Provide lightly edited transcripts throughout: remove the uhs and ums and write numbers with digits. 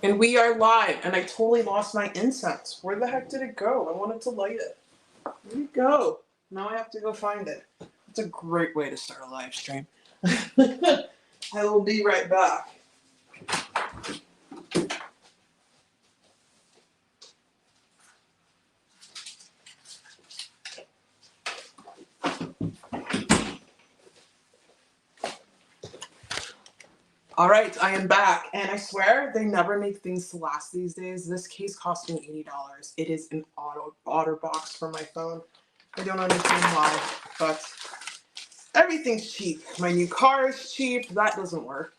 And we are live, and I totally lost my incense. Where the heck did it go? I wanted to light it. Where'd it go? Now I have to go find it. It's a great way to start a live stream. I will be right back. All right, I am back, and I swear they never make things to last these days. This case cost me $80. It is an otter box for my phone. I don't understand why, but everything's cheap. My new car is cheap. That doesn't work.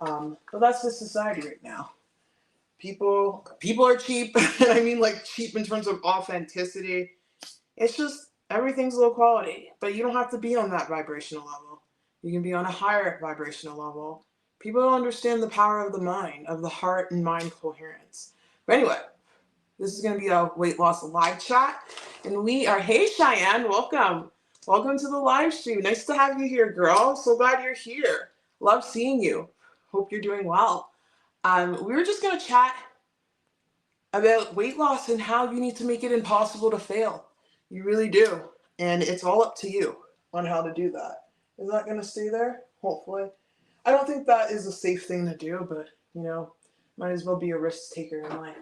But that's the society right now. People are cheap, and I mean like cheap in terms of authenticity. It's just everything's low quality, but you don't have to be on that vibrational level. You can be on a higher vibrational level. People don't understand the power of the mind, of the heart and mind coherence. But anyway, this is going to be a weight loss live chat, and we are, hey Cheyenne, welcome. Welcome to the live stream. Nice to have you here, girl. So glad you're here. Love seeing you. Hope you're doing well. We were just going to chat about weight loss and how you need to make it impossible to fail. You really do. And it's all up to you on how to do that. Is that going to stay there? Hopefully. I don't think that is a safe thing to do, but, might as well be a risk taker in life.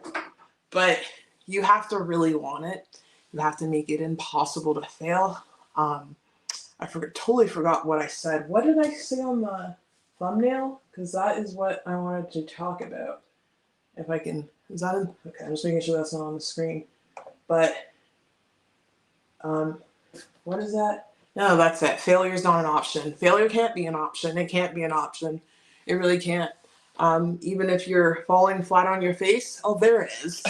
But you have to really want it. You have to make it impossible to fail. Totally forgot what I said. What did I say on the thumbnail? Because that is what I wanted to talk about. If I can, is that in? Okay, I'm just making sure that's not on the screen. But, what is that? No, that's it. Failure is not an option. Failure can't be an option. It can't be an option. It really can't. Even if you're falling flat on your face, oh, there it is.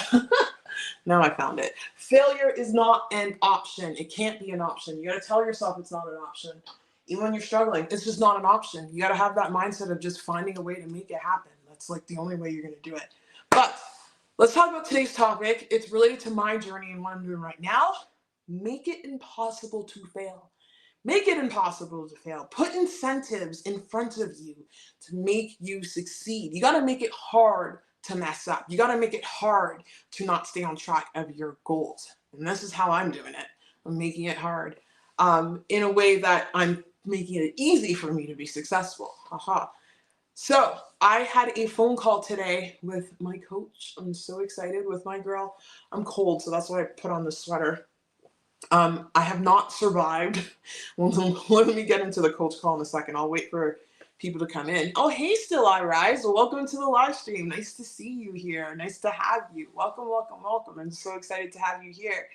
Now I found it. Failure is not an option. It can't be an option. You got to tell yourself it's not an option. Even when you're struggling, it's just not an option. You got to have that mindset of just finding a way to make it happen. That's like the only way you're going to do it. But let's talk about today's topic. It's related to my journey and what I'm doing right now. Make it impossible to fail. Make it impossible to fail. Put incentives in front of you to make you succeed. You got to make it hard to mess up. You got to make it hard to not stay on track of your goals. And this is how I'm doing it. I'm making it hard in a way that I'm making it easy for me to be successful. Aha. So I had a phone call today with my coach. I'm so excited with my girl. I'm cold, so that's why I put on this sweater. I have not survived. Well, let me get into the coach call in a second. I'll wait for people to come in. Oh, hey, Still I Rise. Welcome to the live stream. Nice to see you here. Nice to have you. Welcome, welcome, welcome. I'm so excited to have you here.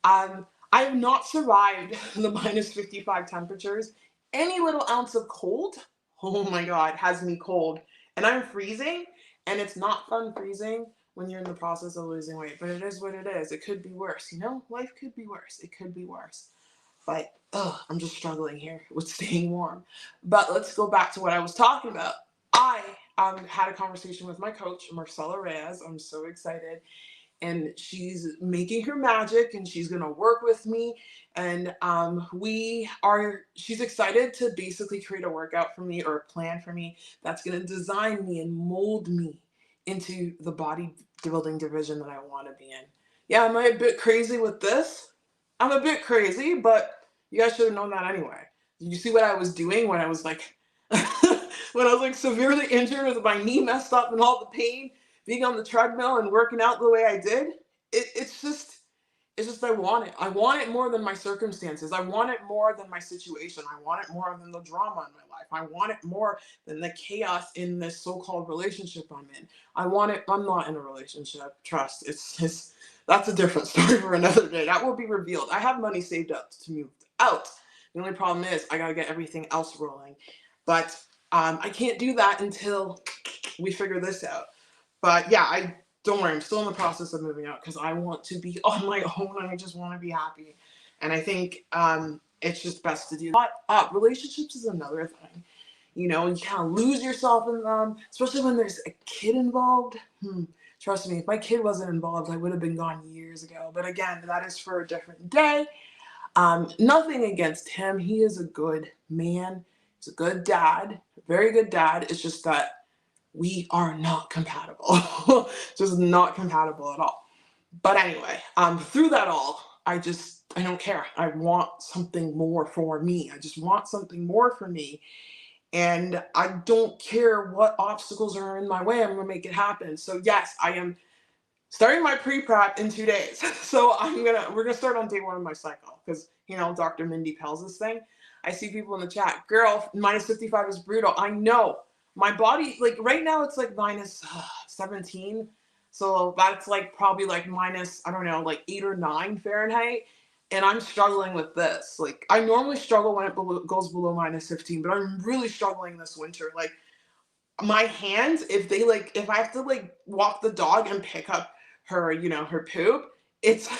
I have not survived the minus 55 temperatures. Any little ounce of cold, oh my God, has me cold. And I'm freezing, and it's not fun freezing when you're in the process of losing weight, but it is what it is. It could be worse, life could be worse. It could be worse. But I'm just struggling here with staying warm. But let's go back to what I was talking about. I had a conversation with my coach, Marcella Reyes. I'm so excited. And she's making her magic, and she's going to work with me. And she's excited to basically create a workout for me, or a plan for me that's going to design me and mold me into the bodybuilding division that I want to be in. Yeah, am I a bit crazy with this? I'm a bit crazy, but you guys should have known that anyway. Did you see what I was doing when I was like, when I was like severely injured with my knee messed up and all the pain, being on the treadmill and working out the way I did? It's just I want it. I want it more than my circumstances. I want it more than my situation. I want it more than the drama in my life. I want it more than the chaos in this so-called relationship I'm in. I want it. I'm not in a relationship. Trust. That's a different story for another day. That will be revealed. I have money saved up to move out. The only problem is I got to get everything else rolling. But I can't do that until we figure this out. But yeah, don't worry, I'm still in the process of moving out because I want to be on my own and I just want to be happy. And I think it's just best to do that. Relationships is another thing. You kind of lose yourself in them, especially when there's a kid involved. Trust me, if my kid wasn't involved, I would have been gone years ago. But again, that is for a different day. Nothing against him. He is a good man. He's a good dad, a very good dad. It's just that we are not compatible. Just not compatible at all. But anyway, through that all, I don't care. I want something more for me. I just want something more for me. And I don't care what obstacles are in my way. I'm gonna make it happen. So yes, I am starting my pre-prep in 2 days. So we're gonna start on day one of my cycle because Dr. Mindy Pell's this thing. I see people in the chat, girl, minus 55 is brutal. I know my body, like right now it's like minus 17. So that's like probably like minus, I don't know, like 8 or 9 Fahrenheit. And I'm struggling with this. Like I normally struggle when it goes below minus 15, but I'm really struggling this winter. Like my hands, if I have to like walk the dog and pick up her poop, it's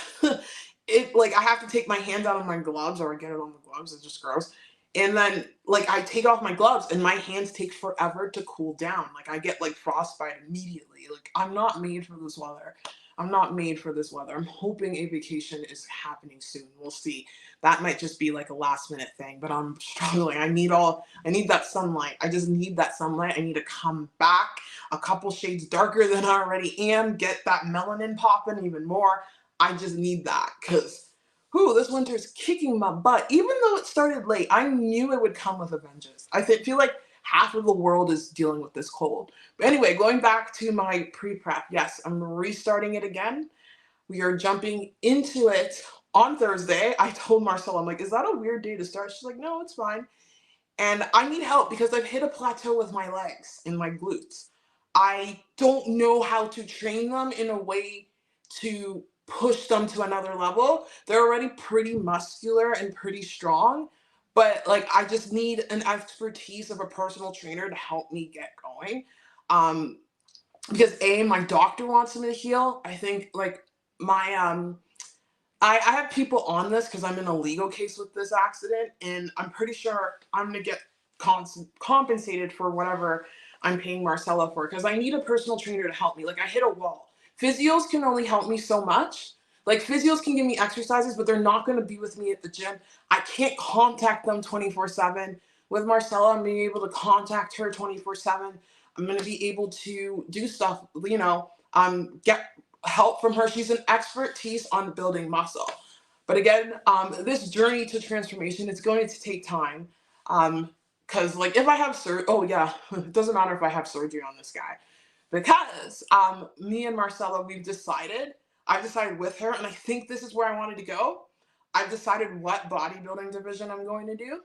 it like I have to take my hands out of my gloves or I get it on the gloves. It's just gross. And then like I take off my gloves and my hands take forever to cool down. Like I get like frostbite immediately. Like I'm not made for this weather. I'm not made for this weather. I'm hoping a vacation is happening soon. We'll see. That might just be like a last minute thing, but I'm struggling. I need that sunlight. I just need that sunlight. I need to come back a couple shades darker than I already am, get that melanin popping even more. I just need that because this winter's kicking my butt. Even though it started late, I knew it would come with a vengeance. Feel like half of the world is dealing with this cold. But anyway, going back to my pre-prep, yes, I'm restarting it again. We are jumping into it on Thursday. I told Marcella, I'm like, is that a weird day to start? She's like, no, it's fine. And I need help because I've hit a plateau with my legs and my glutes. I don't know how to train them in a way to push them to another level. They're already pretty muscular and pretty strong, but like I just need an expertise of a personal trainer to help me get going. Because my doctor wants them to heal. I think like my I have people on this because I'm in a legal case with this accident, and I'm pretty sure I'm gonna get compensated for whatever I'm paying Marcella for because I need a personal trainer to help me. Like I hit a wall. Physios can only help me so much. Like physios can give me exercises, but they're not going to be with me at the gym. I can't contact them 24/7. With Marcella, I'm being able to contact her 24/7. I'm going to be able to do stuff, get help from her. She's an expertise on building muscle. But again, this journey to transformation is going to take time. Because like if I have it doesn't matter if I have surgery on this guy. Because me and Marcella, I've decided with her, and I think this is where I wanted to go. I've decided what bodybuilding division I'm going to do.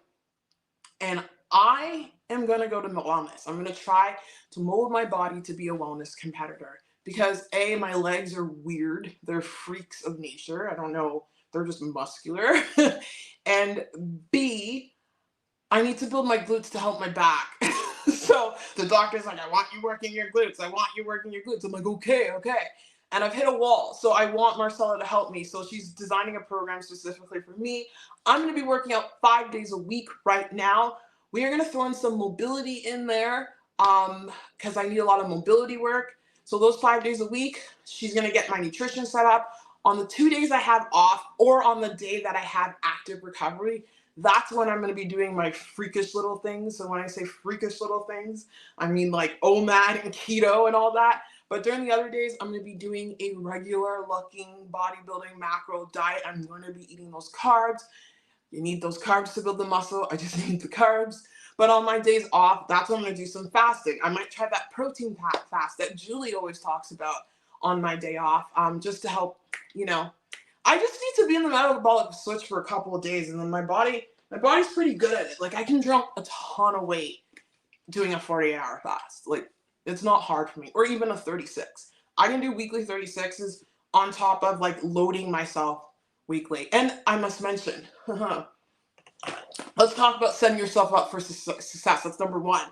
And I am going to go to wellness. I'm going to try to mold my body to be a wellness competitor because my legs are weird. They're freaks of nature. I don't know. They're just muscular. And B, I need to build my glutes to help my back. So the doctor's like, I want you working your glutes. I want you working your glutes. I'm like, okay. And I've hit a wall. So I want Marcella to help me. So she's designing a program specifically for me. I'm going to be working out 5 days a week right now. We are going to throw in some mobility in there because I need a lot of mobility work. So those 5 days a week, she's going to get my nutrition set up. On the 2 days I have off or on the day that I have active recovery, that's when I'm going to be doing my freakish little things. So when I say freakish little things, I mean like OMAD and keto and all that. But during the other days, I'm going to be doing a regular looking bodybuilding macro diet. I'm going to be eating those carbs. You need those carbs to build the muscle. I just need the carbs. But on my days off, that's when I'm going to do some fasting. I might try that protein fast that Julie always talks about on my day off, just to help, I just need to be in the metabolic switch for a couple of days, and then my body's pretty good at it. Like I can drop a ton of weight doing a 48-hour fast. Like it's not hard for me, or even a 36. I can do weekly 36s on top of like loading myself weekly. And I must mention, let's talk about setting yourself up for success. That's number one.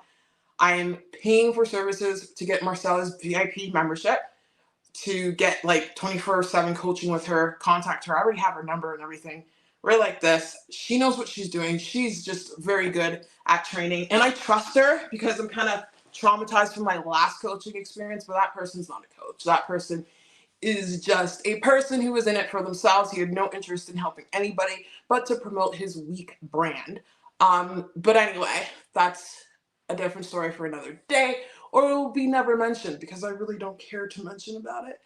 I am paying for services to get Marcella's VIP membership, to get like 24/7 coaching with her, contact her. I already have her number and everything. We're like this. She knows what she's doing. She's just very good at training. And I trust her because I'm kind of traumatized from my last coaching experience, but that person's not a coach. That person is just a person who was in it for themselves. He had no interest in helping anybody but to promote his weak brand. But anyway, that's a different story for another day. or it will be never mentioned because I really don't care to mention about it.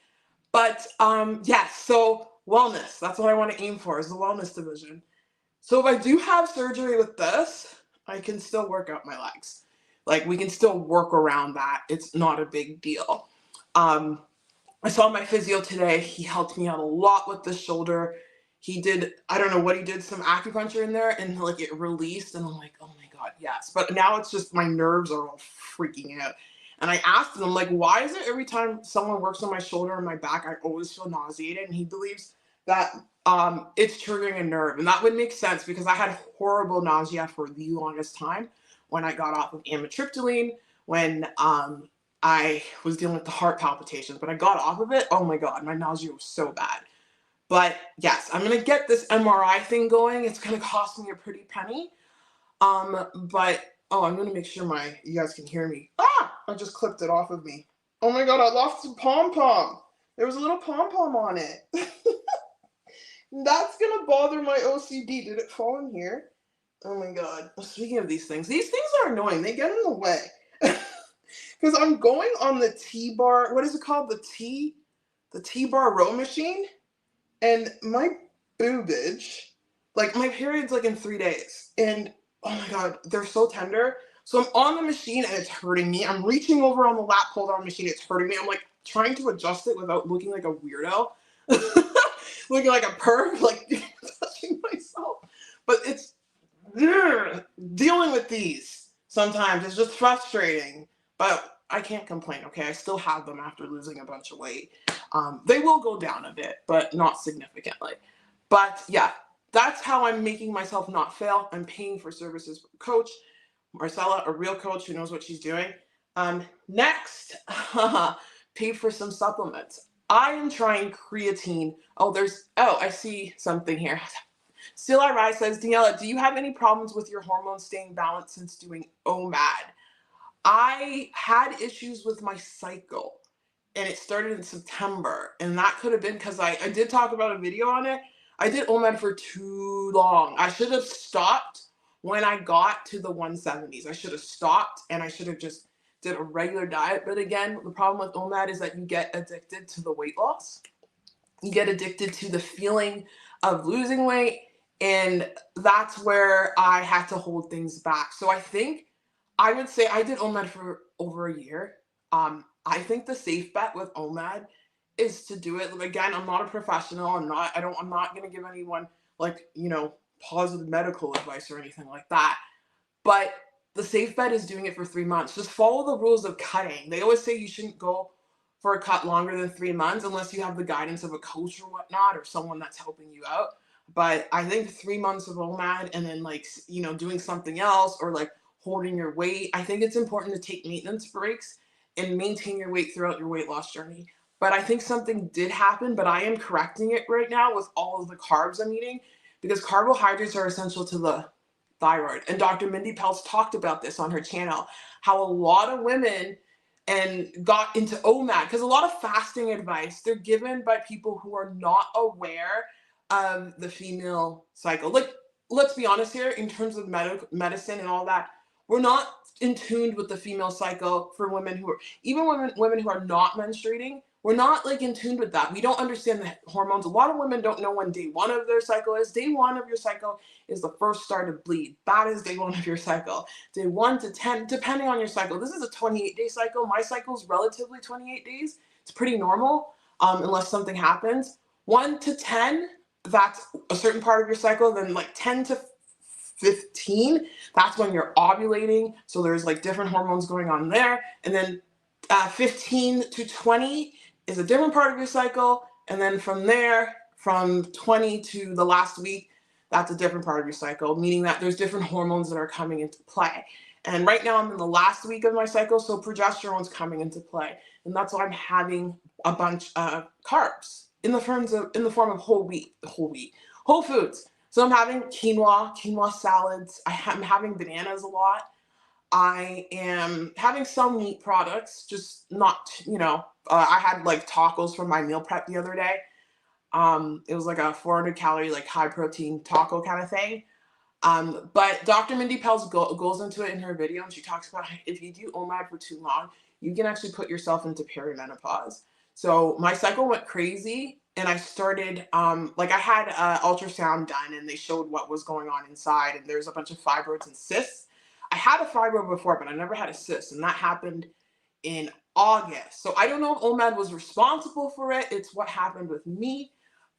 But yes, so wellness, that's what I want to aim for, is the wellness division. So if I do have surgery with this, I can still work out my legs. Like, we can still work around that. It's not a big deal. I saw my physio today. He helped me out a lot with the shoulder. He did, I don't know what he did, some acupuncture in there, and like it released. And I'm like, oh my God, yes. But now it's just my nerves are all freaking out. And I asked him, like, why is it every time someone works on my shoulder or my back, I always feel nauseated? And he believes that it's triggering a nerve. And that would make sense because I had horrible nausea for the longest time when I got off of amitriptyline, when I was dealing with the heart palpitations, but I got off of it. Oh my God, my nausea was so bad. But yes, I'm gonna get this MRI thing going. It's gonna cost me a pretty penny. But oh, I'm gonna make sure you guys can hear me. Ah, I just clipped it off of me. Oh my God, I lost some pom pom. There was a little pom pom on it. That's gonna bother my OCD. Did it fall in here? Oh my God. Speaking of these things are annoying. They get in the way. Because I'm going on the T-bar, what is it called? The T-bar row machine. And my boobage, like my period's like in 3 days. And oh my God, they're so tender. So I'm on the machine and it's hurting me. I'm reaching over on the lap pull down machine. It's hurting me. I'm like trying to adjust it without looking like a weirdo. Looking like a perv, like touching myself. But it's dealing with these sometimes is just frustrating. But I can't complain, okay? I still have them after losing a bunch of weight. They will go down a bit, but not significantly. But yeah, that's how I'm making myself not fail. I'm paying for services for a coach, Marcella, a real coach who knows what she's doing. Next, pay for some supplements. I am trying creatine. I see something here. Still I Rise says, Daniela, do you have any problems with your hormones staying balanced since doing OMAD? I had issues with my cycle and it started in September. And that could have been because I did talk about a video on it. I did OMAD for too long. I should have stopped when I got to the 170s. I should have stopped and I should have just did a regular diet. But again, the problem with OMAD is that you get addicted to the weight loss. You get addicted to the feeling of losing weight. And that's where I had to hold things back. So I would say I did OMAD for over a year. I think the safe bet with OMAD is to do it. Again, I'm not a professional. I'm not going to give anyone positive medical advice or anything like that. But the safe bet is doing it for 3 months. Just follow the rules of cutting. They always say you shouldn't go for a cut longer than 3 months unless you have the guidance of a coach or whatnot or someone that's helping you out. But I think 3 months of OMAD and then doing something else or like holding your weight. I think it's important to take maintenance breaks and maintain your weight throughout your weight loss journey. But I think something did happen, but I am correcting it right now with all of the carbs I'm eating because carbohydrates are essential to the thyroid. And Dr. Mindy Pelz talked about this on her channel, how a lot of women got into OMAD because a lot of fasting advice, they're given by people who are not aware of the female cycle. Like, let's be honest here, in terms of medicine and all that, we're not in tune with the female cycle for women who are, even women who are not menstruating, we're not like in tune with that. We don't understand the hormones. A lot of women don't know when day one of their cycle is. Day one of your cycle is the first start to bleed. That is day one of your cycle. Day 1 to 10, depending on your cycle. This is a 28-day cycle. My cycle is relatively 28 days. It's pretty normal, unless something happens. 1 to 10, that's a certain part of your cycle. Then like 10 to 15, that's when you're ovulating. So there's like different hormones going on there. And then 15 to 20 is a different part of your cycle. And then from there, from 20 to the last week, that's a different part of your cycle, meaning that there's different hormones that are coming into play. And right now I'm in the last week of my cycle, so progesterone's coming into play. And that's why I'm having a bunch of carbs in the form of whole foods. So I'm having quinoa salads. I'm having bananas a lot. I am having some meat products, just not, I had like tacos from my meal prep the other day. It was like a 400 calorie, like high protein taco kind of thing. But Dr. Mindy Pelz goes into it in her video and she talks about if you do OMAD for too long, you can actually put yourself into perimenopause. So my cycle went crazy, and I started, like I had an ultrasound done, and they showed what was going on inside, and there's a bunch of fibroids and cysts. I had a fibroid before, but I never had a cyst, and that happened in August. So I don't know if OMAD was responsible for it. It's what happened with me,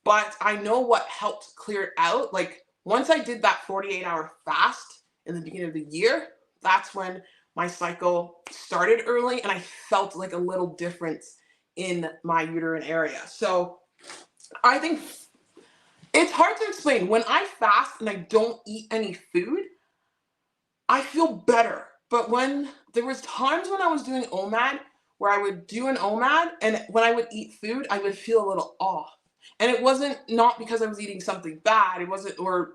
but I know what helped clear it out. Like once I did that 48-hour fast in the beginning of the year, that's when my cycle started early, and I felt like a little difference in my uterine area. So I think it's hard to explain. When I fast and I don't eat any food, I feel better. But when there was times when I was doing OMAD where I would do an OMAD, and when I would eat food, I would feel a little off. And it wasn't not because I was eating something bad. It wasn't, or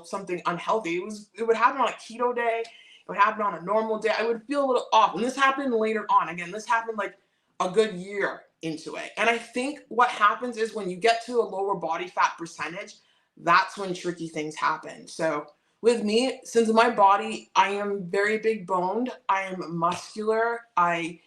something unhealthy. It would happen on a keto day. It would happen on a normal day. I would feel a little off. And this happened later on. Again, this happened like a good year into it. And I think what happens is when you get to a lower body fat percentage, that's when tricky things happen. So with me, since my body, I am very big boned, I am muscular, I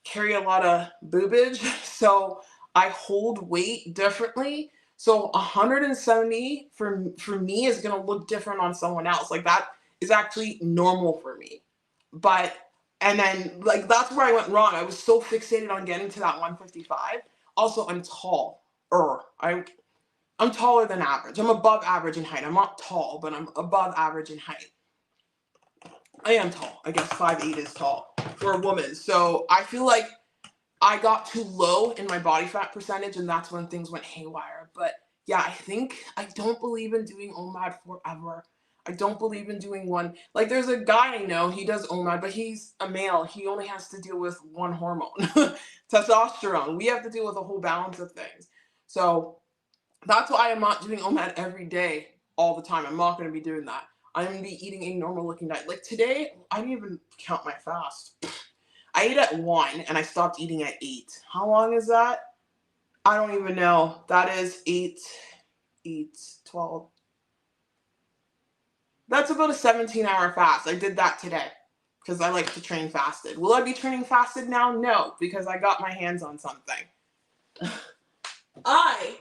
carry a lot of boobage, so I hold weight differently. So 170 for me is gonna look different on someone else. Like that is actually normal for me. And then like that's where I went wrong. I was so fixated on getting to that 155. Also, I'm tall. I'm taller than average. I'm above average in height. I'm not tall, but I'm above average in height. I am tall. I guess 5'8" is tall for a woman. So I feel like I got too low in my body fat percentage, and that's when things went haywire. But yeah, I don't believe in doing OMAD forever. I don't believe in doing one. Like there's a guy I know, he does OMAD, but he's a male. He only has to deal with one hormone, testosterone. We have to deal with a whole balance of things. So that's why I'm not doing OMAD every day all the time. I'm not going to be doing that. I'm going to be eating a normal looking diet. Like today, I didn't even count my fast. I ate at 1 and I stopped eating at 8. How long is that? I don't even know. That is 8, 12. That's about a 17-hour fast. I did that today because I like to train fasted. Will I be training fasted now? No, because I got my hands on something.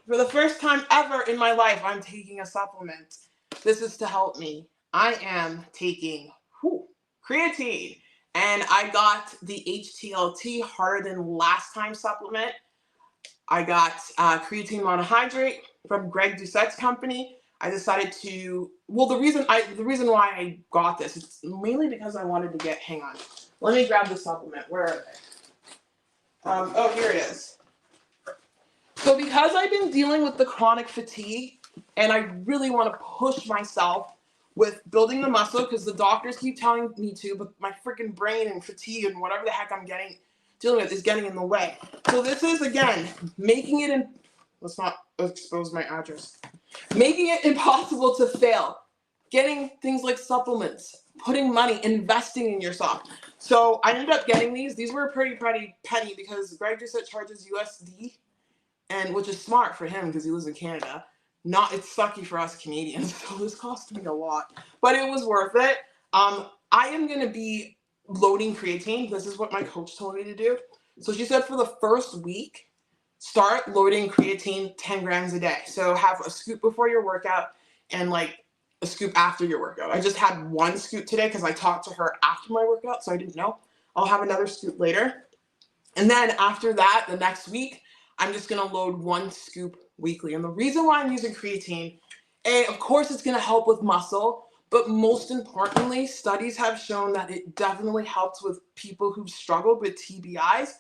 For the first time ever in my life, I'm taking a supplement. This is to help me. I am taking creatine. And I got the HTLT Harder Than Last Time supplement. I got creatine monohydrate from Greg Doucette's company. I decided to, the reason why I got this, it's mainly because I wanted to get, hang on. Let me grab the supplement. Where are they? Here it is. So because I've been dealing with the chronic fatigue and I really want to push myself with building the muscle because the doctors keep telling me to, but my freaking brain and fatigue and whatever the heck I'm dealing with is getting in the way. So this is, again, let's not expose my address. Making it impossible to fail. Getting things like supplements, putting money, investing in yourself. So I ended up getting these. These were pretty penny because Greg Doucette charges USD, and which is smart for him because he lives in Canada. It's sucky for us Canadians, so this cost me a lot, but it was worth it. I am going to be loading creatine. This is what my coach told me to do. So she said for the first week, start loading creatine 10 grams a day. So have a scoop before your workout and like a scoop after your workout. I just had 1 scoop today because I talked to her after my workout, so I didn't know. I'll have another scoop later. And then after that, the next week, I'm just going to load 1 scoop weekly. And the reason why I'm using creatine, of course, it's going to help with muscle, but most importantly, studies have shown that it definitely helps with people who've struggled with TBIs.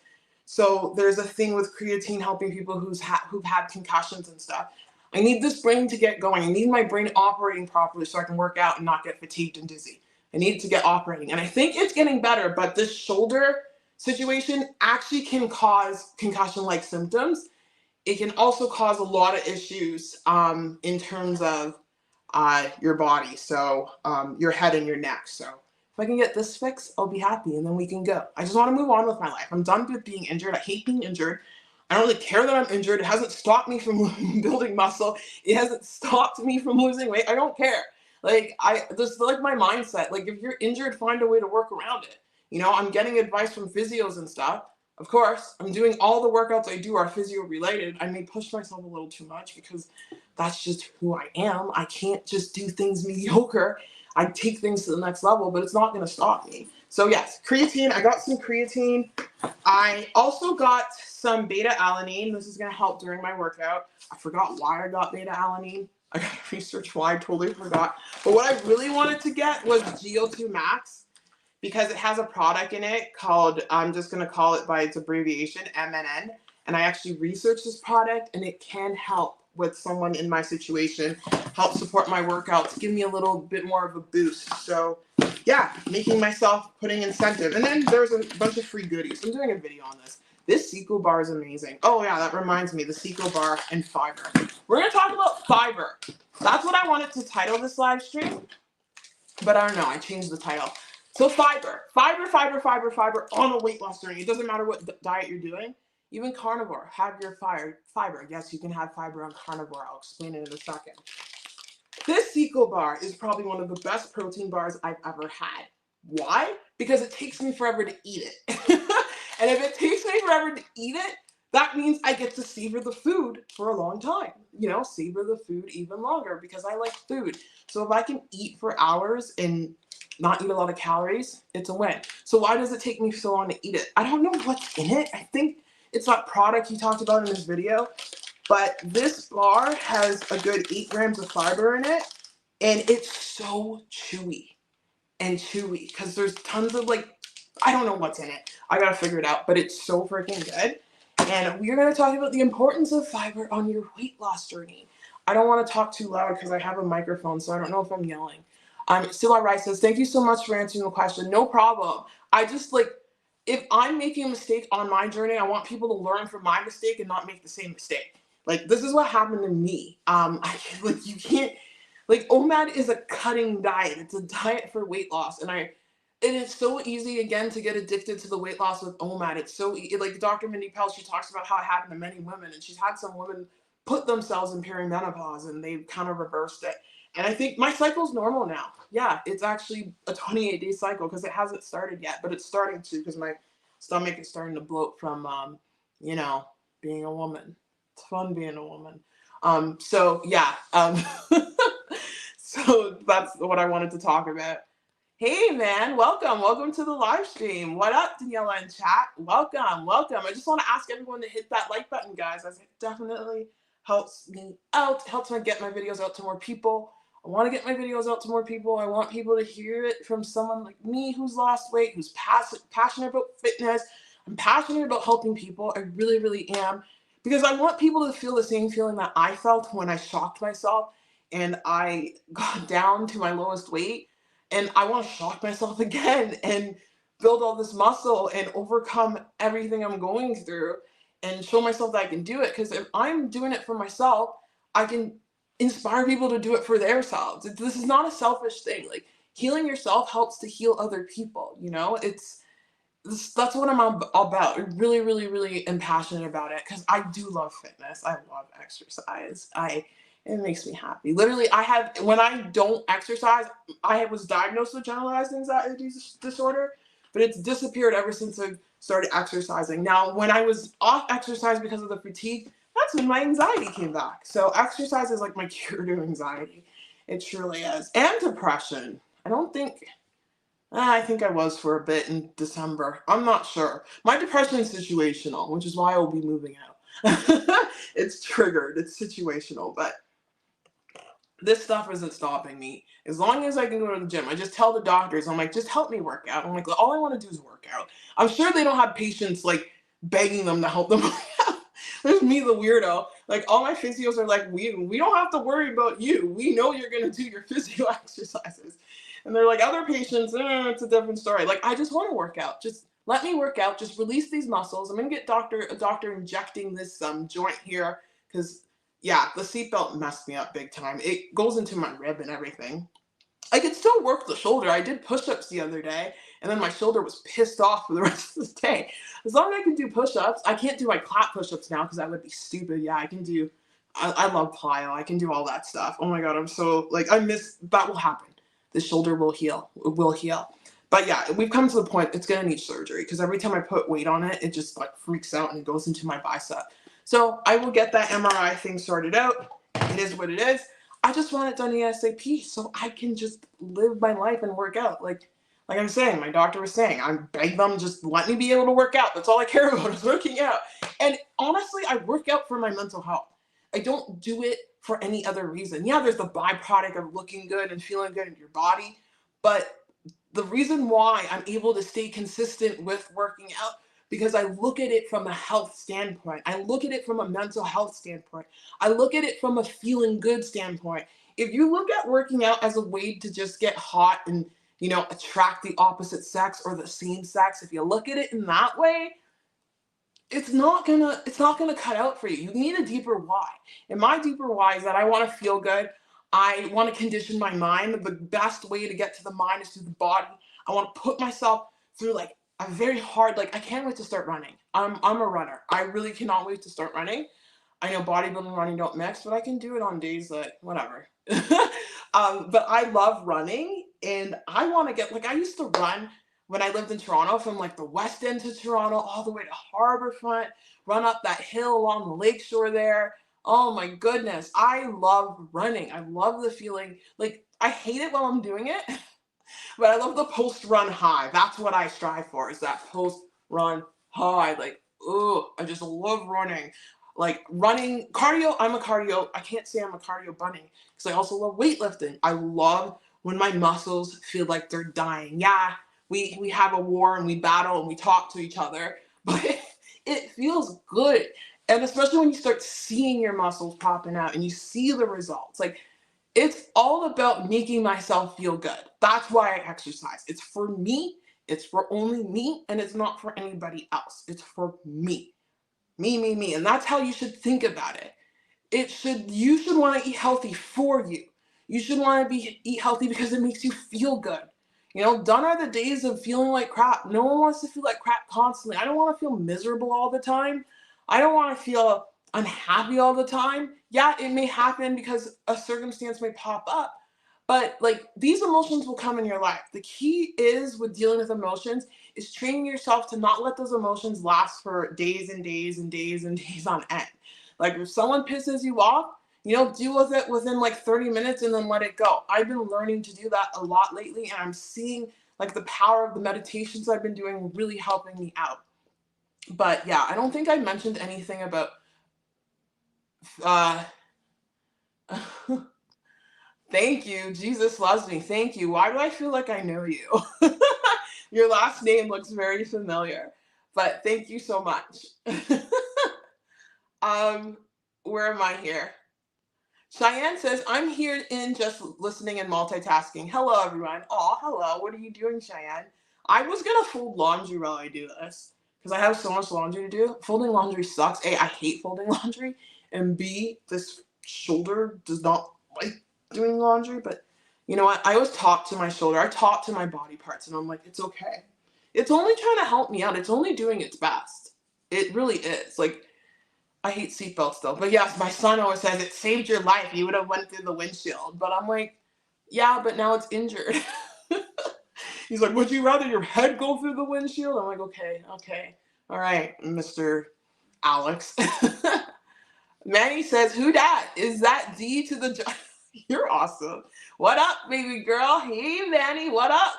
So there's a thing with creatine helping people who've had concussions and stuff. I need this brain to get going. I need my brain operating properly so I can work out and not get fatigued and dizzy. I need it to get operating. And I think it's getting better, but this shoulder situation actually can cause concussion-like symptoms. It can also cause a lot of issues in terms of your body, so your head and your neck. So if I can get this fixed, I'll be happy, and then we can go. I just want to move on with my life. I'm done with being injured. I hate being injured. I don't really care that I'm injured. It hasn't stopped me from building muscle. It hasn't stopped me from losing weight. I don't care. Like, this is like my mindset. Like, if you're injured, find a way to work around it. You know, I'm getting advice from physios and stuff. Of course, I'm doing all the workouts I do are physio related. I may push myself a little too much because that's just who I am. I can't just do things mediocre. I take things to the next level, but it's not going to stop me. So yes, creatine. I got some creatine. I also got some beta-alanine. This is going to help during my workout. I forgot why I got beta-alanine. I got to research why. I totally forgot. But what I really wanted to get was GO2 Max, because it has a product in it called, I'm just going to call it by its abbreviation, MNN. And I actually researched this product, and it can help with someone in my situation, help support my workouts, give me a little bit more of a boost. So yeah, making myself, putting incentive. And then there's a bunch of free goodies. I'm doing a video on this. This Seco bar is amazing. Oh yeah, that reminds me, the Seco bar and fiber. We're going to talk about fiber. That's what I wanted to title this live stream, but I don't know, I changed the title. So fiber on a weight loss journey. It doesn't matter what diet you're doing. Even carnivore, have your fiber. Yes, you can have fiber on carnivore. I'll explain it in a second. This Seco bar is probably one of the best protein bars I've ever had. Why? Because it takes me forever to eat it. And if it takes me forever to eat it, that means I get to savor the food for a long time. You know, savor the food even longer because I like food. So if I can eat for hours and not eat a lot of calories, it's a win. So why does it take me so long to eat it? I don't know what's in it. I think it's that product he talked about in this video, but this bar has a good 8 grams of fiber in it, and it's so chewy because there's tons of I don't know what's in it. I gotta figure it out, but it's so freaking good. And we're gonna talk about the importance of fiber on your weight loss journey. I don't want to talk too loud because I have a microphone, so I don't know if I'm yelling. Sila Rice says, thank you so much for answering the question. No problem. I just if I'm making a mistake on my journey, I want people to learn from my mistake and not make the same mistake. This is what happened to me. You can't, OMAD is a cutting diet. It's a diet for weight loss. And it's so easy, again, to get addicted to the weight loss with OMAD. It's so Dr. Mindy Pell, she talks about how it happened to many women, and she's had some women put themselves in perimenopause and they've kind of reversed it. And I think my cycle's normal now. Yeah, it's actually a 28-day cycle because it hasn't started yet, but it's starting to because my stomach is starting to bloat from, being a woman. It's fun being a woman. So that's what I wanted to talk about. Hey man, welcome to the live stream. What up, Daniela in chat? Welcome. I just want to ask everyone to hit that like button, guys, as it definitely helps me out, helps me get my videos out to more people. I want to get my videos out to more people. I want people to hear it from someone like me who's lost weight, who's passionate about fitness. I'm passionate about helping people. I really, really am. Because I want people to feel the same feeling that I felt when I shocked myself and I got down to my lowest weight. And I want to shock myself again and build all this muscle and overcome everything I'm going through and show myself that I can do it. Because if I'm doing it for myself, I can inspire people to do it for themselves. This is not a selfish thing. Healing yourself helps to heal other people. That's what I'm all about. I really, really, really am passionate about it because I do love fitness. I love exercise. It makes me happy. Literally, when I don't exercise, I was diagnosed with generalized anxiety disorder, but it's disappeared ever since I started exercising. Now, when I was off exercise because of the fatigue, that's when my anxiety came back. So exercise is like my cure to anxiety. It truly is. And depression. I think I was for a bit in December. I'm not sure. My depression is situational, which is why I will be moving out. It's triggered. It's situational, but this stuff isn't stopping me. As long as I can go to the gym, I just tell the doctors, I'm like, just help me work out. I'm like, all I want to do is work out. I'm sure they don't have patients begging them to help them work out. There's me, the weirdo. All my physios are like, we don't have to worry about you. We know you're going to do your physio exercises. And they're like, other patients, it's a different story. I just want to work out. Just let me work out. Just release these muscles. I'm going to get a doctor injecting this joint here because yeah, the seatbelt messed me up big time. It goes into my rib and everything. I could still work the shoulder. I did push-ups the other day, and then my shoulder was pissed off for the rest of the day. As long as I can do push-ups, I can't do my clap push-ups now because that would be stupid. Yeah, I can do, I love plyo. I can do all that stuff. Oh my God, I'm so, I miss, that will happen. The shoulder will heal. It will heal. But yeah, we've come to the point it's gonna need surgery because every time I put weight on it, it just like freaks out and it goes into my bicep. So I will get that MRI thing sorted out. It is what it is. I just want it done ASAP so I can just live my life and work out. Like I'm saying, my doctor was saying, I beg them, just let me be able to work out. That's all I care about is working out. And honestly, I work out for my mental health. I don't do it for any other reason. Yeah, there's the byproduct of looking good and feeling good in your body, but the reason why I'm able to stay consistent with working out because I look at it from a health standpoint. I look at it from a mental health standpoint. I look at it from a feeling good standpoint. If you look at working out as a way to just get hot and, attract the opposite sex or the same sex, if you look at it in that way, it's not gonna cut out for you. You need a deeper why. And my deeper why is that I want to feel good. I want to condition my mind. The best way to get to the mind is through the body. I want to put myself through like a very hard, like I can't wait to start running. I'm a runner. I really cannot wait to start running. I know bodybuilding and running don't mix, but I can do it on days that whatever. But I love running and I want to get like I used to run when I lived in Toronto from like the west end to Toronto all the way to Harbourfront, run up that hill along the lakeshore there. Oh my goodness, I love running. I love the feeling. Like I hate it while I'm doing it, but I love the post run high. That's what I strive for is that post run high. Like, oh, I just love running. Like running, cardio, I can't say I'm a cardio bunny because I also love weightlifting. I love when my muscles feel like they're dying. Yeah, we have a war and we battle and we talk to each other, but it feels good. And especially when you start seeing your muscles popping out and you see the results. Like it's all about making myself feel good. That's why I exercise. It's for me. It's for only me, and it's not for anybody else. It's for me. Me. And that's how you should think about it. You should want to eat healthy for you. You should want to eat healthy because it makes you feel good. Done are the days of feeling like crap. No one wants to feel like crap constantly. I don't want to feel miserable all the time. I don't want to feel unhappy all the time. Yeah, it may happen because a circumstance may pop up, but like these emotions will come in your life. The key is with dealing with emotions is training yourself to not let those emotions last for days and days and days and days on end. Like if someone pisses you off, deal with it within like 30 minutes and then let it go. I've been learning to do that a lot lately, and I'm seeing like the power of the meditations I've been doing really helping me out. But yeah, I don't think I mentioned anything about uh thank you. Jesus loves me. Thank you. Why do I feel like I know you? Your last name looks very familiar, but thank you so much. um, where am I here? Cheyenne says, I'm here in just listening and multitasking. Hello, everyone. Oh, hello. What are you doing, Cheyenne? I was going to fold laundry while I do this because I have so much laundry to do. Folding laundry sucks. A, I hate folding laundry. And B, this shoulder does not like doing laundry. But you know what? I always talk to my shoulder. I talk to my body parts. And I'm like, it's okay. It's only trying to help me out. It's only doing its best. It really is. Like, I hate seatbelts though. But yes, my son always says it saved your life. You would have went through the windshield. But I'm like, yeah, but now it's injured. He's like, would you rather your head go through the windshield? I'm like, okay. All right, Mr. Alex. Manny says, who dat? Is that D to the You're awesome. What up, baby girl? Hey, Manny, what up?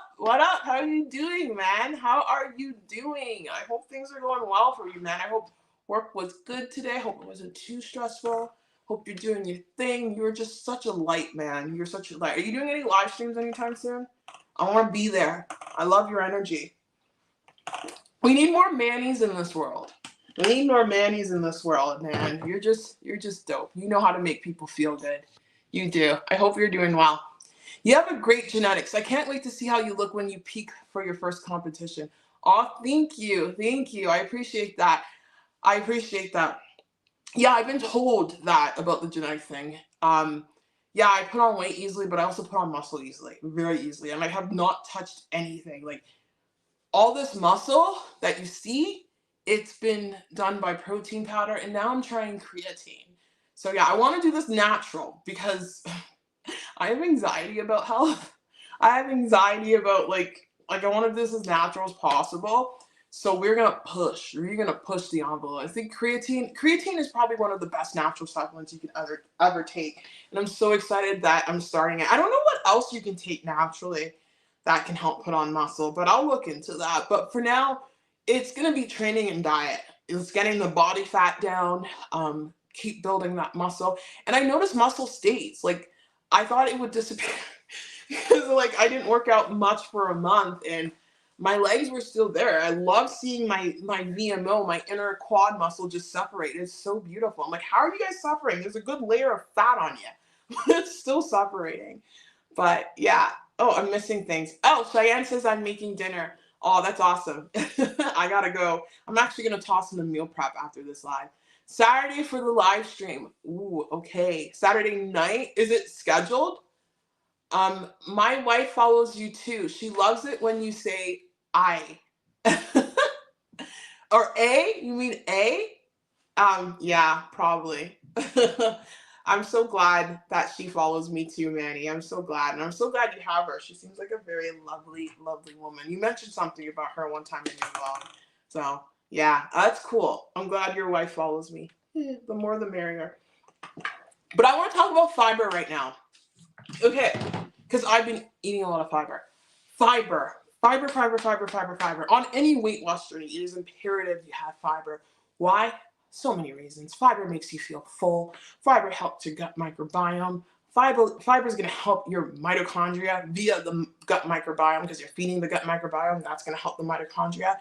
How are you doing, man? How are you doing? I hope things are going well for you, man. I hope work was good today. Hope it wasn't too stressful. Hope you're doing your thing. You're just such a light, man. You're such a light. Are you doing any live streams anytime soon? I want to be there. I love your energy. We need more Mannies in this world. We need more Mannies in this world, man. You're just dope. You know how to make people feel good. You do. I hope you're doing well. You have a great genetics. I can't wait to see how you look when you peak for your first competition. Oh, thank you. I appreciate that. Yeah, I've been told that about the genetic thing. Yeah, I put on weight easily, but I also put on muscle easily, very easily. And I have not touched anything. Like all this muscle that you see, it's been done by protein powder, and now I'm trying creatine. So yeah, I want to do this natural because I have anxiety about health. I have anxiety about like Like, I want to do this as natural as possible. So we're gonna push. We're gonna push the envelope. I think creatine is probably one of the best natural supplements you can ever take. And I'm so excited that I'm starting it. I don't know what else you can take naturally that can help put on muscle, but I'll look into that. But for now, it's gonna be training and diet. It's getting the body fat down, keep building that muscle. And I noticed muscle stays. Like, I thought it would disappear because like I didn't work out much for a month and my legs were still there. I love seeing my VMO, my inner quad muscle, just separate. It's so beautiful. I'm like, how are you guys separating? There's a good layer of fat on you. It's still separating. But yeah. Oh, I'm missing things. Oh, Cheyenne says I'm making dinner. Oh, that's awesome. I gotta go. I'm actually gonna toss in the meal prep after this live. Saturday for the live stream. Ooh, okay. Saturday night. Is it scheduled? My wife follows you too. She loves it when you say I. Or A? You mean A? Yeah, probably. I'm so glad that she follows me too, Manny. I'm so glad. And I'm so glad you have her. She seems like a very lovely, lovely woman. You mentioned something about her one time in your vlog. So, yeah, that's cool. I'm glad your wife follows me. The more the merrier. But I want to talk about fiber right now. Okay, because I've been eating a lot of fiber. Fiber. Fiber, fiber, fiber, fiber, fiber. On any weight loss journey, it is imperative you have fiber. Why? So many reasons. Fiber makes you feel full. Fiber helps your gut microbiome. Fiber is going to help your mitochondria via the gut microbiome because you're feeding the gut microbiome. That's going to help the mitochondria.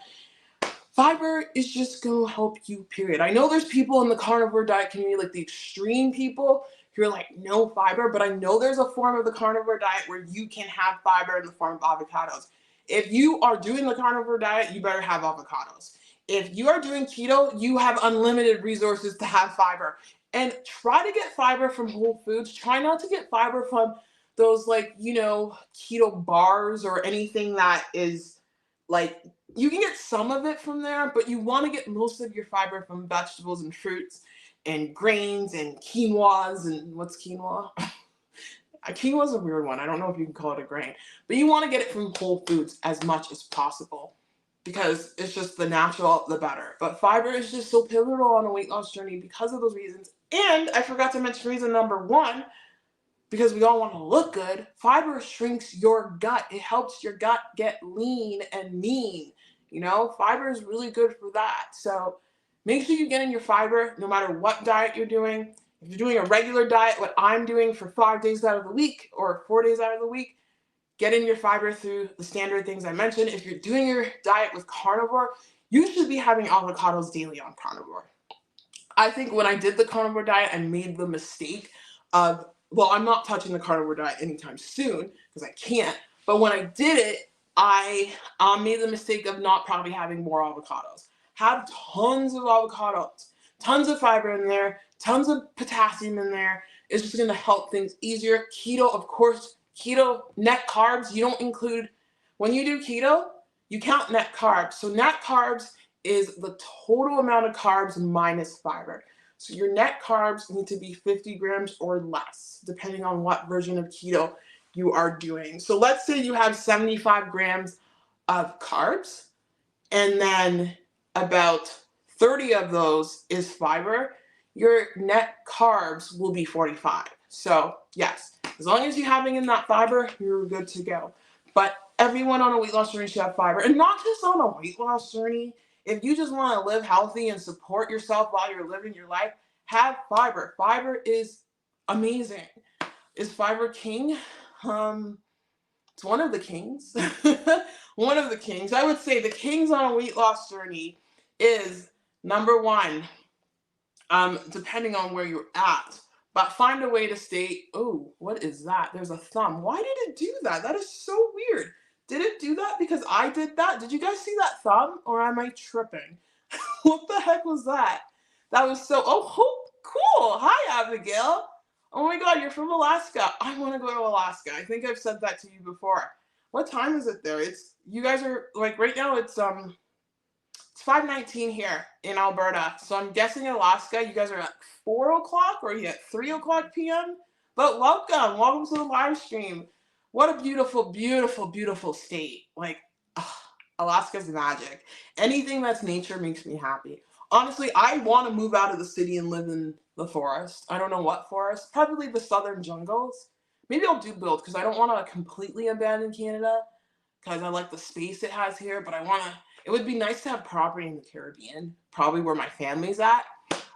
Fiber is just going to help you, period. I know there's people in the carnivore diet community, like the extreme people, who are like, no fiber, but I know there's a form of the carnivore diet where you can have fiber in the form of avocados. If you are doing the carnivore diet, you better have avocados. If you are doing keto, you have unlimited resources to have fiber. And try to get fiber from whole foods. Try not to get fiber from those, like, keto bars or anything that is like, you can get some of it from there, but you want to get most of your fiber from vegetables and fruits and grains and quinoas. And what's quinoa? Quinoa is a weird one. I don't know if you can call it a grain, but you want to get it from whole foods as much as possible because it's just the natural, the better. But fiber is just so pivotal on a weight loss journey because of those reasons. And I forgot to mention reason number one, because we all want to look good. Fiber shrinks your gut. It helps your gut get lean and mean. Fiber is really good for that. So make sure you get in your fiber no matter what diet you're doing. If you're doing a regular diet, what I'm doing for 5 days out of the week or 4 days out of the week, get in your fiber through the standard things I mentioned. If you're doing your diet with carnivore, you should be having avocados daily on carnivore. I think when I did the carnivore diet, I made the mistake of, well, I'm not touching the carnivore diet anytime soon because I can't. But when I did it, I made the mistake of not probably having more avocados. Have tons of avocados, tons of fiber in there, tons of potassium in there. It's just going to help things easier. Keto, of course, keto, net carbs, you don't include, when you do keto, you count net carbs. So net carbs is the total amount of carbs minus fiber. So your net carbs need to be 50 grams or less, depending on what version of keto you are doing. So let's say you have 75 grams of carbs, and then about 30 of those is fiber. Your net carbs will be 45. So yes, as long as you're having in that fiber, you're good to go. But everyone on a weight loss journey should have fiber, and not just on a weight loss journey. If you just want to live healthy and support yourself while you're living your life, have fiber. Fiber is amazing. Is fiber king? It's one of the kings. One of the kings. I would say the kings on a weight loss journey is number one, depending on where you're at. But find a way to stay. Oh, what is that? There's a thumb. Why did it do that? That is so weird. Did it do that because I did that? Did you guys see that thumb, or am I tripping? What the heck was that? That was so, cool. Hi, Abigail. Oh my God, you're from Alaska. I want to go to Alaska. I think I've said that to you before. What time is it there? You guys are like, right now it's 5:19 here in Alberta. So I'm guessing in Alaska, you guys are at 4 o'clock or are you at 3 o'clock p.m.? But welcome to the live stream. What a beautiful, beautiful, beautiful state. Like, Ugh, Alaska's magic. Anything that's nature makes me happy. Honestly, I want to move out of the city and live in the forest. I don't know what forest. Probably the southern jungles. Maybe I'll do both because I don't want to completely abandon Canada because I like the space it has here, but I want to. It would be nice to have property in the Caribbean, probably where my family's at,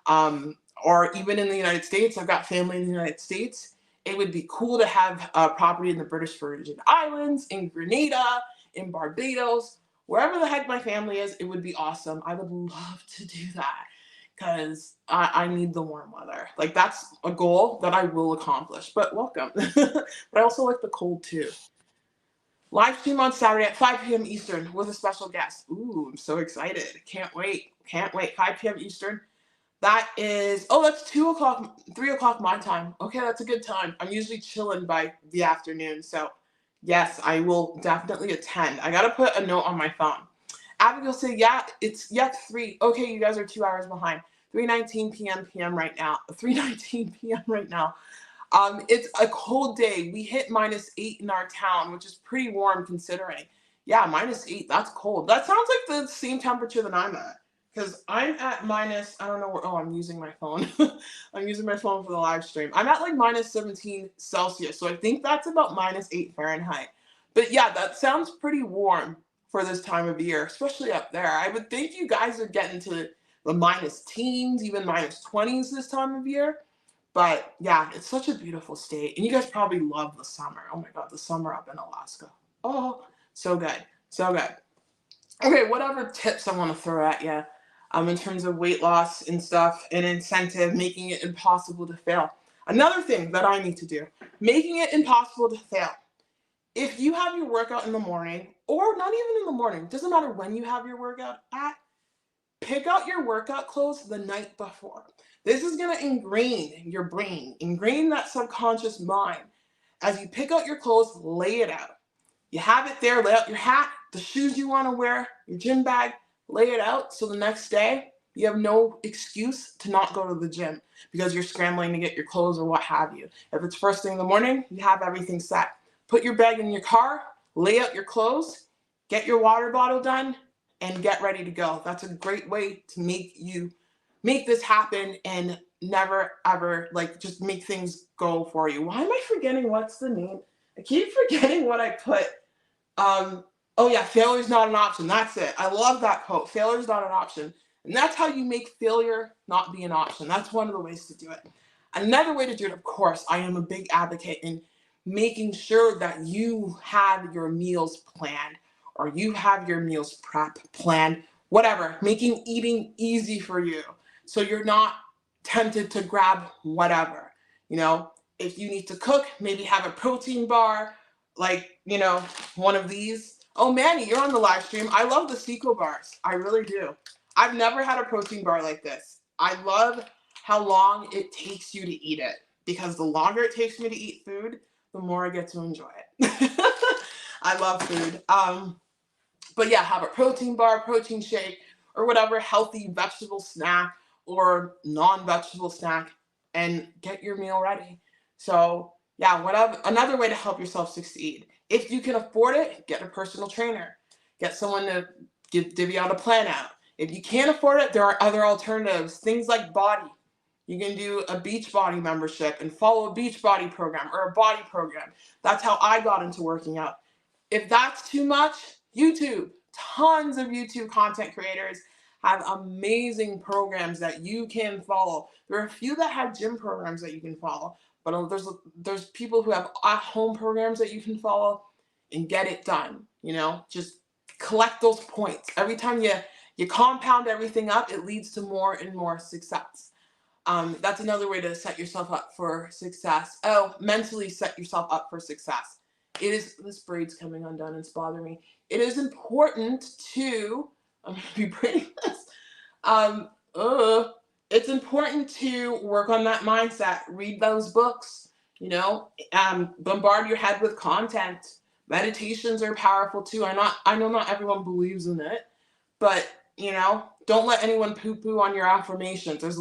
or even in the United States. I've got family in the United States. It would be cool to have property in the British Virgin Islands, in Grenada, in Barbados, wherever the heck my family is. It would be awesome. I would love to do that because I need the warm weather. Like that's a goal that I will accomplish. But welcome. But I also like the cold too. Live stream on Saturday at 5 p.m. Eastern with a special guest. Ooh, I'm so excited. Can't wait. Can't wait. 5 p.m. Eastern. That is, oh, that's 2 o'clock, 3 o'clock my time. Okay, that's a good time. I'm usually chilling by the afternoon. So, yes, I will definitely attend. I got to put a note on my phone. Abigail said, yeah, it's 3. Okay, you guys are 2 hours behind. 3:19 p.m. right now. 3:19 p.m. right now. It's a cold day. We hit -8 in our town, which is pretty warm considering. Yeah, -8, that's cold. That sounds like the same temperature that I'm at. Because I'm at minus, I don't know where, oh, I'm using my phone. I'm using my phone for the live stream. I'm at like -17 Celsius. So I think that's about -8 Fahrenheit. But yeah, that sounds pretty warm for this time of year, especially up there. I would think you guys are getting to the minus teens, even -20s this time of year. But yeah, it's such a beautiful state. And you guys probably love the summer. Oh my God, the summer up in Alaska. Oh, so good. So good. Okay, whatever tips I want to throw at you in terms of weight loss and stuff and incentive, making it impossible to fail. Another thing that I need to do, making it impossible to fail. If you have your workout in the morning, or not even in the morning, doesn't matter when you have your workout at, pick out your workout clothes the night before. This is going to ingrain your brain, ingrain that subconscious mind. As you pick out your clothes, lay it out. You have it there, lay out your hat, the shoes you want to wear, your gym bag, lay it out so the next day you have no excuse to not go to the gym because you're scrambling to get your clothes or what have you. If it's first thing in the morning, you have everything set. Put your bag in your car, lay out your clothes, get your water bottle done, and get ready to go. That's a great way to make this happen and never ever like just make things go for you. Why am I forgetting what's the name? I keep forgetting what I put. Oh yeah, failure's not an option. That's it. I love that quote. Failure's not an option. And that's how you make failure not be an option. That's one of the ways to do it. Another way to do it, of course, I am a big advocate in making sure that you have your meals planned or you have your meals prep planned, whatever, making eating easy for you. So you're not tempted to grab whatever. You know, if you need to cook, maybe have a protein bar, like, one of these. Oh, Manny, you're on the live stream. I love the Seco bars. I really do. I've never had a protein bar like this. I love how long it takes you to eat it because the longer it takes me to eat food, the more I get to enjoy it. I love food. But yeah, have a protein bar, protein shake, or whatever healthy vegetable snack or non-vegetable snack and get your meal ready. So yeah, whatever. Another way to help yourself succeed. If you can afford it, get a personal trainer. Get someone to divvy out a plan out. If you can't afford it, there are other alternatives. Things like Body. You can do a Beachbody membership and follow a Beachbody program or a Body program. That's how I got into working out. If that's too much, YouTube. Tons of YouTube content creators have amazing programs that you can follow. There are a few that have gym programs that you can follow, but there's people who have at-home programs that you can follow and get it done. Just collect those points. Every time you compound everything up, it leads to more and more success. That's another way to set yourself up for success. Oh, mentally set yourself up for success. This braid's coming undone and it's bothering me. It is important to, I'm going to be braiding this. It's important to work on that mindset. Read those books, bombard your head with content. Meditations are powerful too. I know not everyone believes in it, but don't let anyone poo-poo on your affirmations, as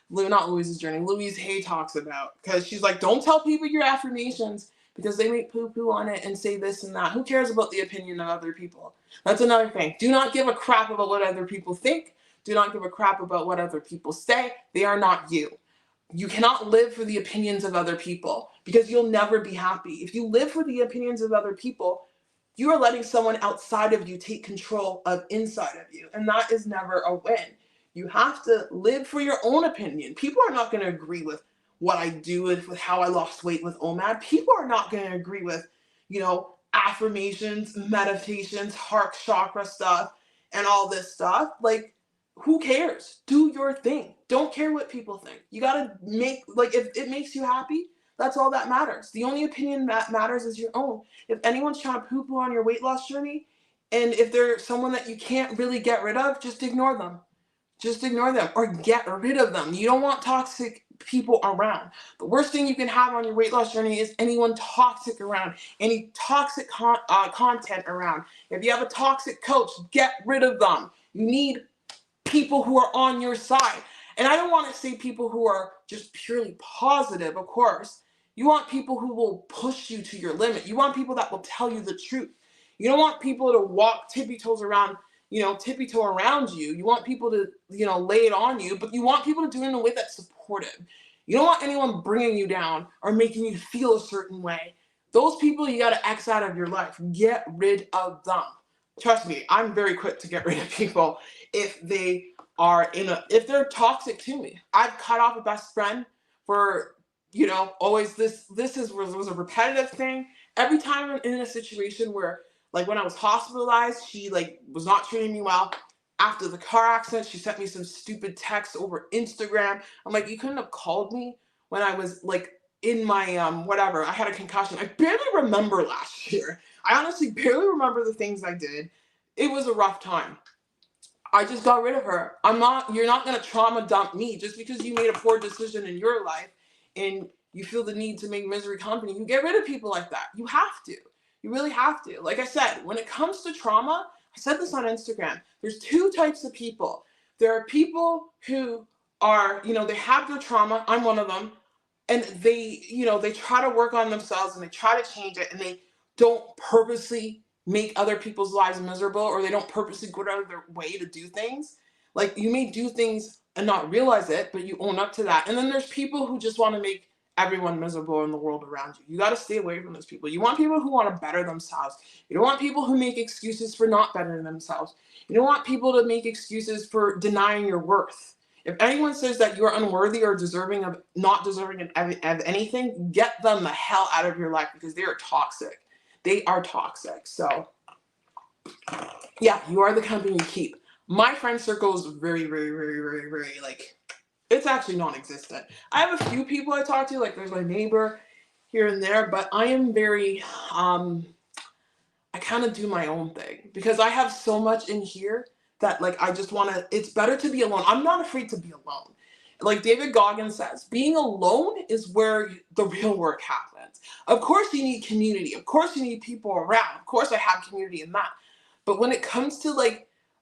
not Louise's journey, Louise Hay talks about, because she's like, don't tell people your affirmations because they make poo-poo on it and say this and that. Who cares about the opinion of other people? That's another thing. Do not give a crap about what other people think. Do not give a crap about what other people say. They are not you. You cannot live for the opinions of other people because you'll never be happy. If you live for the opinions of other people, you are letting someone outside of you take control of inside of you. And that is never a win. You have to live for your own opinion. People are not going to agree with what I do with how I lost weight with OMAD. People are not going to agree with, affirmations, meditations, heart chakra stuff, and all this stuff. Like, who cares? Do your thing. Don't care what people think. You got to if it makes you happy, that's all that matters. The only opinion that matters is your own. If anyone's trying to poo-poo on your weight loss journey, and if they're someone that you can't really get rid of, just ignore them. Just ignore them or get rid of them. You don't want toxic people around. The worst thing you can have on your weight loss journey is anyone toxic around, any toxic content around. If you have a toxic coach, get rid of them. You need people who are on your side. And I don't want to say people who are just purely positive, of course. You want people who will push you to your limit. You want people that will tell you the truth. You don't want people to walk tippy-toe around you. You want people to, lay it on you, but you want people to do it in a way that's supportive. You don't want anyone bringing you down or making you feel a certain way. Those people you got to X out of your life. Get rid of them. Trust me, I'm very quick to get rid of people if they are if they're toxic to me. I've cut off a best friend for, always this was a repetitive thing. Every time I'm in a situation where, like when I was hospitalized, she was not treating me well. After the car accident, she sent me some stupid text over Instagram. I'm like, you couldn't have called me when I was in my whatever. I had a concussion. I barely remember last year. I honestly barely remember the things I did. It was a rough time. I just got rid of her. You're not going to trauma dump me just because you made a poor decision in your life and you feel the need to make misery company. You get rid of people like that. You have to. You really have to. Like I said, when it comes to trauma, I said this on Instagram, there's two types of people. There are people who are, they have their trauma. I'm one of them. And they try to work on themselves and they try to change it and they don't purposely make other people's lives miserable, or they don't purposely go out of their way to do things. Like, you may do things and not realize it, but you own up to that. And then there's people who just want to make everyone miserable in the world around you. You got to stay away from those people. You want people who want to better themselves. You don't want people who make excuses for not bettering themselves. You don't want people to make excuses for denying your worth. If anyone says that you're unworthy or not deserving of anything, get them the hell out of your life because they are toxic. They are toxic. So, yeah, you are the company you keep. My friend circle is very, very, very, very, very, it's actually non-existent. I have a few people I talk to, there's my neighbor here and there, but I am very, I kind of do my own thing because I have so much in here that I just want to, it's better to be alone. I'm not afraid to be alone. Like David Goggins says, being alone is where the real work happens. Of course you need community. Of course you need people around. Of course I have community in that. But when it comes to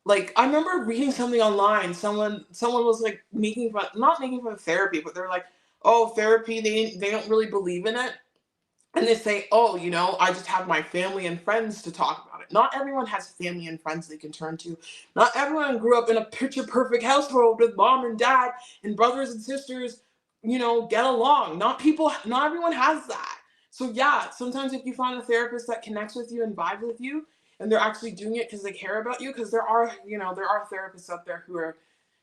I remember reading something online. Someone was not making fun of therapy, but they're like, oh, therapy, they don't really believe in it. And they say, oh, I just have my family and friends to talk about it. Not everyone has family and friends they can turn to. Not everyone grew up in a picture perfect household with mom and dad and brothers and sisters, get along. Not everyone has that. So yeah, sometimes if you find a therapist that connects with you and vibes with you, and they're actually doing it because they care about you, because there are therapists out there who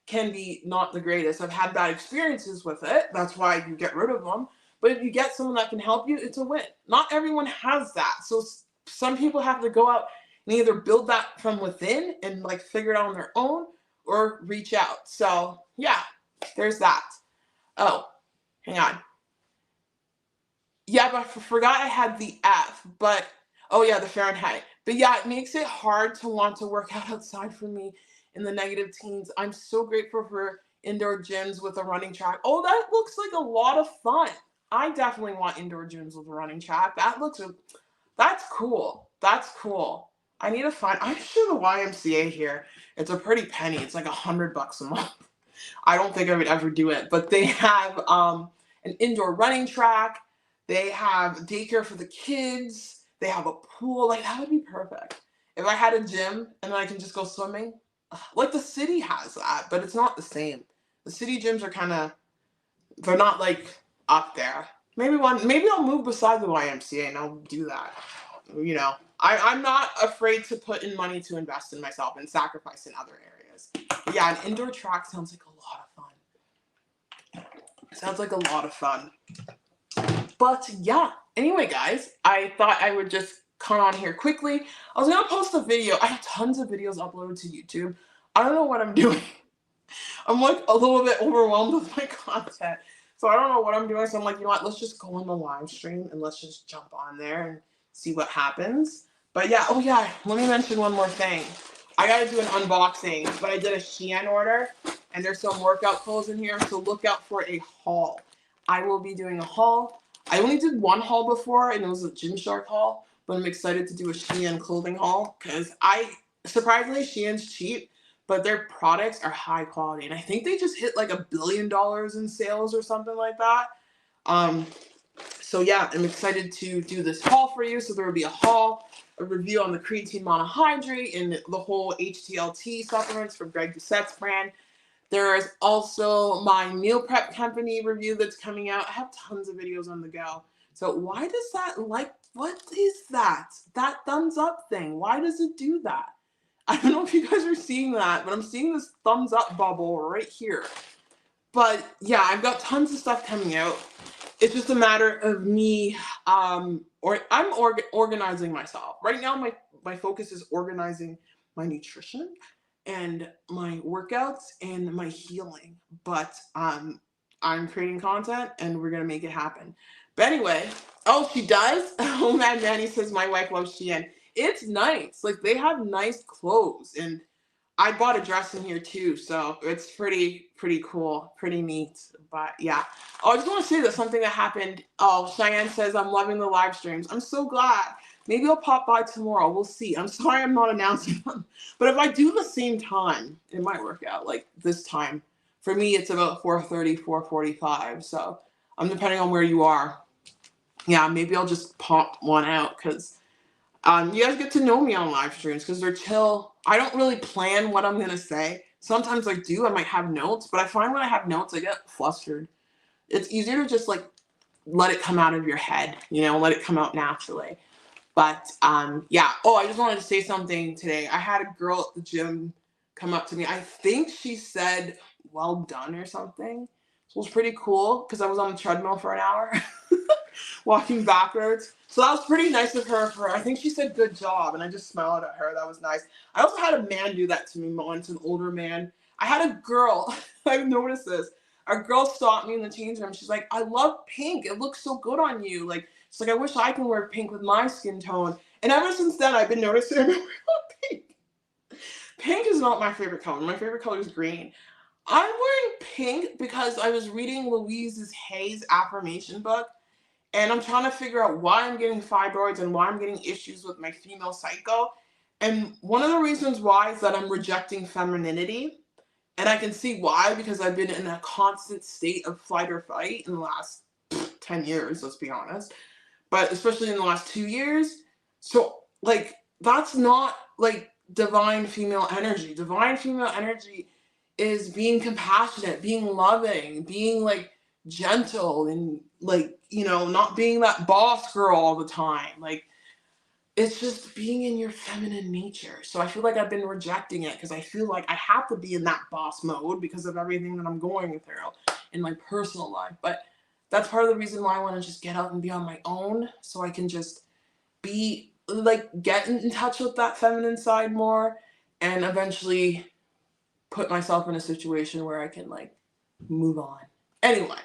can be not the greatest. I've had bad experiences with it. That's why you get rid of them. But if you get someone that can help you, it's a win. Not everyone has that. So some people have to go out and either build that from within and figure it out on their own or reach out. So yeah, there's that. Oh, hang on. Yeah, but I forgot I had the F, but oh yeah, the Fahrenheit. But yeah, it makes it hard to want to work out outside for me in the negative teens. I'm so grateful for indoor gyms with a running track. Oh, that looks like a lot of fun. I definitely want indoor gyms with a running track. That's cool. That's cool. I need to find, I'm sure the YMCA here, it's a pretty penny. It's like $100 a month. I don't think I would ever do it, but they have an indoor running track. They have daycare for the kids. They have a pool. Like, that would be perfect. If I had a gym and I can just go swimming, like the city has that, but it's not the same. The city gyms are kind of, they're not like up there. Maybe I'll move beside the YMCA and I'll do that. You know, I'm not afraid to put in money to invest in myself and sacrifice in other areas. But yeah, an indoor track sounds like a lot of fun. Sounds like a lot of fun. But yeah, anyway, guys, I thought I would just come on here quickly. I was going to post a video. I have tons of videos uploaded to YouTube. I don't know what I'm doing. I'm like a little bit overwhelmed with my content. So I don't know what I'm doing. So I'm like, you know what? Let's just go on the live stream and let's just jump on there and see what happens. But yeah, oh yeah, let me mention one more thing. I got to do an unboxing, but I did a Shein order and there's some workout clothes in here. So look out for a haul. I will be doing a haul. I only did one haul before and it was a Gymshark haul, but I'm excited to do a Shein clothing haul because surprisingly, Shein's cheap, but their products are high quality. And I think they just hit like $1 billion in sales or something like that. So yeah, I'm excited to do this haul for you. So there will be a haul, a review on the creatine monohydrate and the whole HTLT supplements from Greg Doucette's brand. There is also my meal prep company review that's coming out. I have tons of videos on the go. So why does that, like, what is that? That thumbs up thing. Why does it do that? I don't know if you guys are seeing that, but I'm seeing this thumbs up bubble right here. But yeah, I've got tons of stuff coming out. It's just a matter of me, I'm organizing myself. Right now, my focus is organizing my nutrition and my workouts and my healing. But I'm creating content and we're going to make it happen. But anyway, oh, she does? Oh man, Manny says my wife loves Shein. It's nice. Like, they have nice clothes and I bought a dress in here too, so it's pretty cool, pretty neat. But yeah. Oh, I just want to say that something that happened. Oh, Cheyenne says I'm loving the live streams. I'm so glad. Maybe I'll pop by tomorrow. We'll see. I'm sorry I'm not announcing them. But if I do the same time, it might work out. Like this time. For me, it's about 4:30, 4:45. So I'm depending on where you are. Yeah, maybe I'll just pop one out because you guys get to know me on live streams because they're chill. I don't really plan what I'm going to say. Sometimes I do. I might have notes, but I find when I have notes, I get flustered. It's easier to just like let it come out of your head, you know, let it come out naturally. But yeah. Oh, I just wanted to say something today. I had a girl at the gym come up to me. I think she said, well done or something. So it was pretty cool because I was on the treadmill for an hour. Walking backwards. So that was pretty nice of her. I think she said good job, and I just smiled at her. That was nice. I also had a man do that to me once, an older man. I had a girl, I've noticed this. A girl stopped me in the change room. She's like, I love pink. It looks so good on you. Like, she's like, I wish I could wear pink with my skin tone. And ever since then, I've been noticing pink. Pink is not my favorite color. My favorite color is green. I'm wearing pink because I was reading Louise Hay's affirmation book. And I'm trying to figure out why I'm getting fibroids and why I'm getting issues with my female cycle. And one of the reasons why is that I'm rejecting femininity. And I can see why, because I've been in a constant state of flight or fight in the last 10 years, let's be honest. But especially in the last 2 years. So, like, that's not, like, divine female energy. Divine female energy is being compassionate, being loving, being, like, gentle and, like, you know, not being that boss girl all the time. Like, it's just being in your feminine nature. So I feel like I've been rejecting it because I feel like I have to be in that boss mode because of everything that I'm going through in my personal life. But that's part of the reason why I want to just get out and be on my own so I can just be, like, get in touch with that feminine side more and eventually put myself in a situation where I can, like, move on. Anyway.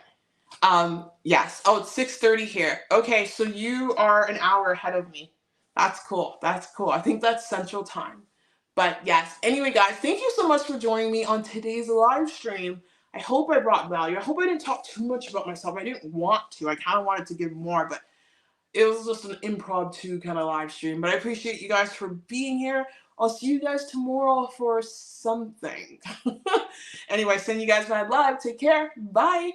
Yes. Oh, it's 6:30 here. Okay, so you are an hour ahead of me. That's cool. That's cool. I think that's Central Time. But yes. Anyway, guys, thank you so much for joining me on today's live stream. I hope I brought value. I hope I didn't talk too much about myself. I didn't want to. I kind of wanted to give more, but it was just an impromptu kind of live stream. But I appreciate you guys for being here. I'll see you guys tomorrow for something. Anyway, send you guys my love. Take care. Bye.